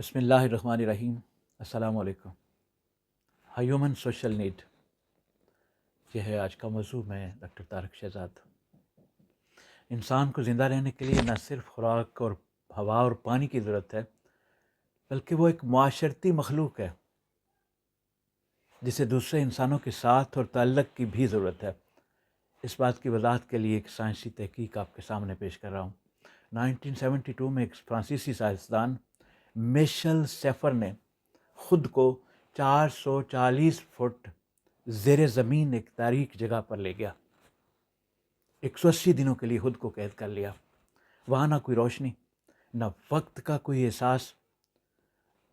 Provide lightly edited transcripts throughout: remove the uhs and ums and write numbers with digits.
بسم اللہ الرحمن الرحیم۔ السلام علیکم۔ ہیومن سوشل نیڈ، یہ ہے آج کا موضوع۔ میں ڈاکٹر طارق شہزاد۔ انسان کو زندہ رہنے کے لیے نہ صرف خوراک اور ہوا اور پانی کی ضرورت ہے، بلکہ وہ ایک معاشرتی مخلوق ہے جسے دوسرے انسانوں کے ساتھ اور تعلق کی بھی ضرورت ہے۔ اس بات کی وضاحت کے لیے ایک سائنسی تحقیق آپ کے سامنے پیش کر رہا ہوں۔ 1972 میں ایک فرانسیسی سائنسدان میشل سیفر نے خود کو 440 فٹ زیر زمین ایک تاریک جگہ پر لے گیا۔ 180 دنوں کے لیے خود کو قید کر لیا۔ وہاں نہ کوئی روشنی، نہ وقت کا کوئی احساس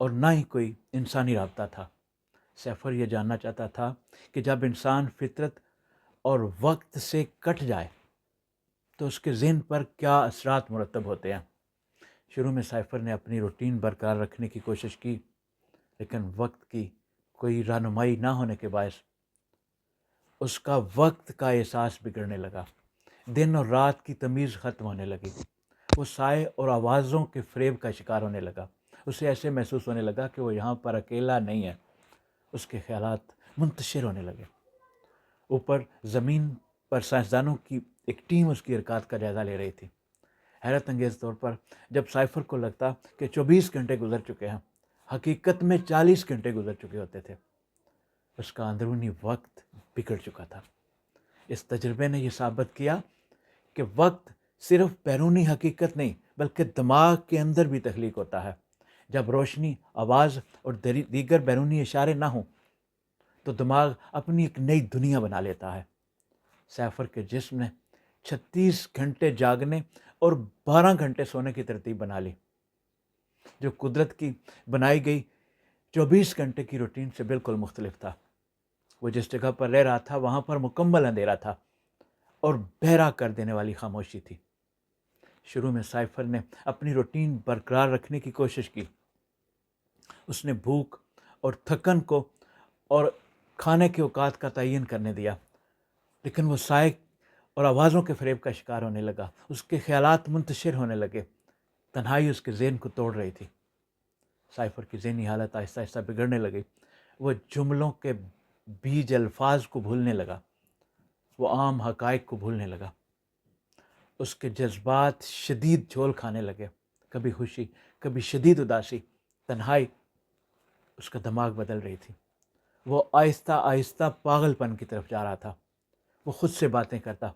اور نہ ہی کوئی انسانی رابطہ تھا۔ سیفر یہ جاننا چاہتا تھا کہ جب انسان فطرت اور وقت سے کٹ جائے تو اس کے ذہن پر کیا اثرات مرتب ہوتے ہیں۔ شروع میں سائفر نے اپنی روٹین برقرار رکھنے کی کوشش کی، لیکن وقت کی کوئی رہنمائی نہ ہونے کے باعث اس کا وقت کا احساس بگڑنے لگا۔ دن اور رات کی تمیز ختم ہونے لگی۔ وہ سائے اور آوازوں کے فریب کا شکار ہونے لگا۔ اسے ایسے محسوس ہونے لگا کہ وہ یہاں پر اکیلا نہیں ہے۔ اس کے خیالات منتشر ہونے لگے۔ اوپر زمین پر سائنسدانوں کی ایک ٹیم اس کی حرکات کا جائزہ لے رہی تھی۔ حیرت انگیز طور پر جب سائفر کو لگتا کہ 24 گھنٹے گزر چکے ہیں، حقیقت میں 40 گھنٹے گزر چکے ہوتے تھے۔ اس کا اندرونی وقت بگڑ چکا تھا۔ اس تجربے نے یہ ثابت کیا کہ وقت صرف بیرونی حقیقت نہیں، بلکہ دماغ کے اندر بھی تخلیق ہوتا ہے۔ جب روشنی، آواز اور دیگر بیرونی اشارے نہ ہوں تو دماغ اپنی ایک نئی دنیا بنا لیتا ہے۔ سیفر کے جسم نے 36 گھنٹے جاگنے اور 12 گھنٹے سونے کی ترتیب بنا لی، جو قدرت کی بنائی گئی 24 گھنٹے کی روٹین سے بالکل مختلف تھا۔ وہ جس جگہ پر رہ رہا تھا وہاں پر مکمل اندھیرا تھا اور بہرا کر دینے والی خاموشی تھی۔ شروع میں سائفر نے اپنی روٹین برقرار رکھنے کی کوشش کی۔ اس نے بھوک اور تھکن کو اور کھانے کے اوقات کا تعین کرنے دیا، لیکن وہ سائے اور آوازوں کے فریب کا شکار ہونے لگا۔ اس کے خیالات منتشر ہونے لگے۔ تنہائی اس کے ذہن کو توڑ رہی تھی۔ سائفر کی ذہنی حالت آہستہ آہستہ بگڑنے لگی۔ وہ جملوں کے بیج الفاظ کو بھولنے لگا۔ وہ عام حقائق کو بھولنے لگا۔ اس کے جذبات شدید جھول کھانے لگے، کبھی خوشی، کبھی شدید اداسی۔ تنہائی اس کا دماغ بدل رہی تھی۔ وہ آہستہ آہستہ پاگل پن کی طرف جا رہا تھا۔ وہ خود سے باتیں کرتا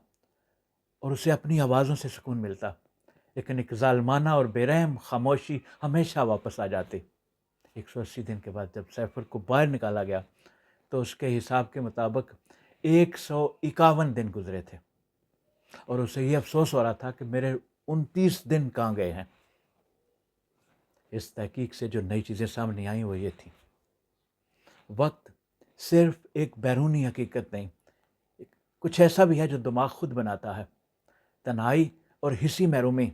اور اسے اپنی آوازوں سے سکون ملتا، لیکن ایک ظالمانہ اور بے رحم خاموشی ہمیشہ واپس آ جاتی۔ 180 دن کے بعد جب سیفر کو باہر نکالا گیا تو اس کے حساب کے مطابق 151 دن گزرے تھے، اور اسے یہ افسوس ہو رہا تھا کہ میرے 29 دن کہاں گئے ہیں۔ اس تحقیق سے جو نئی چیزیں سامنے آئیں وہ یہ تھی: وقت صرف ایک بیرونی حقیقت نہیں، کچھ ایسا بھی ہے جو دماغ خود بناتا ہے۔ تنہائی اور حسی محرومی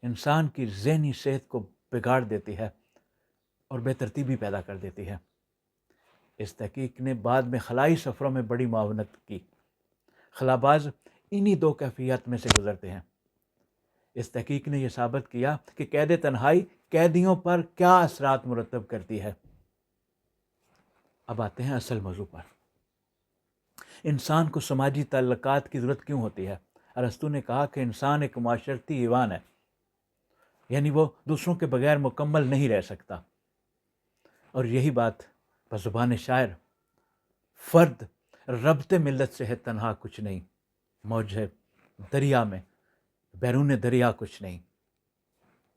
انسان کی ذہنی صحت کو بگاڑ دیتی ہے اور بے ترتیبی پیدا کر دیتی ہے۔ اس تحقیق نے بعد میں خلائی سفروں میں بڑی معاونت کی۔ خلاباز انہی دو کیفیات میں سے گزرتے ہیں۔ اس تحقیق نے یہ ثابت کیا کہ قید تنہائی قیدیوں پر کیا اثرات مرتب کرتی ہے۔ اب آتے ہیں اصل موضوع پر۔ انسان کو سماجی تعلقات کی ضرورت کیوں ہوتی ہے؟ ارسطو نے کہا کہ انسان ایک معاشرتی حیوان ہے، یعنی وہ دوسروں کے بغیر مکمل نہیں رہ سکتا۔ اور یہی بات بزبان شاعر: فرد ربط ملت سے ہے تنہا کچھ نہیں، موج ہے دریا میں بیرون دریا کچھ نہیں۔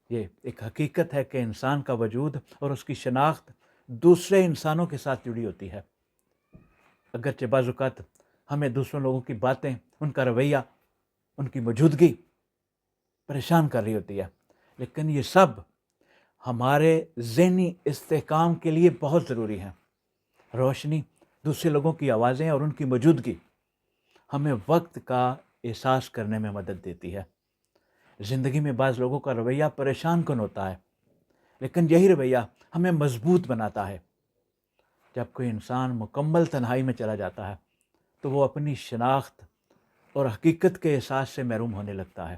یہ ایک حقیقت ہے کہ انسان کا وجود اور اس کی شناخت دوسرے انسانوں کے ساتھ جڑی ہوتی ہے۔ اگرچہ بعض اوقات ہمیں دوسروں لوگوں کی باتیں، ان کا رویہ، ان کی موجودگی پریشان کر رہی ہوتی ہے، لیکن یہ سب ہمارے ذہنی استحکام کے لیے بہت ضروری ہیں۔ روشنی، دوسرے لوگوں کی آوازیں اور ان کی موجودگی ہمیں وقت کا احساس کرنے میں مدد دیتی ہے۔ زندگی میں بعض لوگوں کا رویہ پریشان کن ہوتا ہے، لیکن یہی رویہ ہمیں مضبوط بناتا ہے۔ جب کوئی انسان مکمل تنہائی میں چلا جاتا ہے تو وہ اپنی شناخت اور حقیقت کے احساس سے محروم ہونے لگتا ہے۔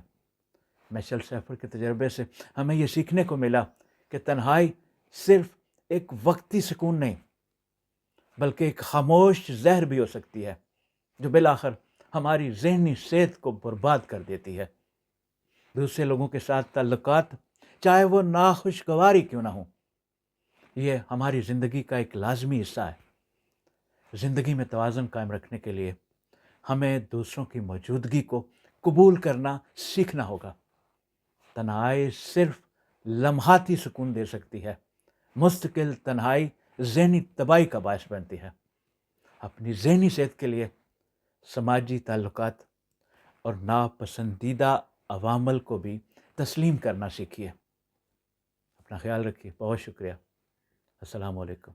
میشل سیفر کے تجربے سے ہمیں یہ سیکھنے کو ملا کہ تنہائی صرف ایک وقتی سکون نہیں بلکہ ایک خاموش زہر بھی ہو سکتی ہے جو بالآخر ہماری ذہنی صحت کو برباد کر دیتی ہے۔ دوسرے لوگوں کے ساتھ تعلقات چاہے وہ ناخوشگواری کیوں نہ ہوں، یہ ہماری زندگی کا ایک لازمی حصہ ہے۔ زندگی میں توازن قائم رکھنے کے لیے ہمیں دوسروں کی موجودگی کو قبول کرنا سیکھنا ہوگا۔ تنہائی صرف لمحاتی سکون دے سکتی ہے، مستقل تنہائی ذہنی تباہی کا باعث بنتی ہے۔ اپنی ذہنی صحت کے لیے سماجی تعلقات اور ناپسندیدہ عوامل کو بھی تسلیم کرنا سیکھیے۔ اپنا خیال رکھیے، بہت شکریہ۔ السلام علیکم۔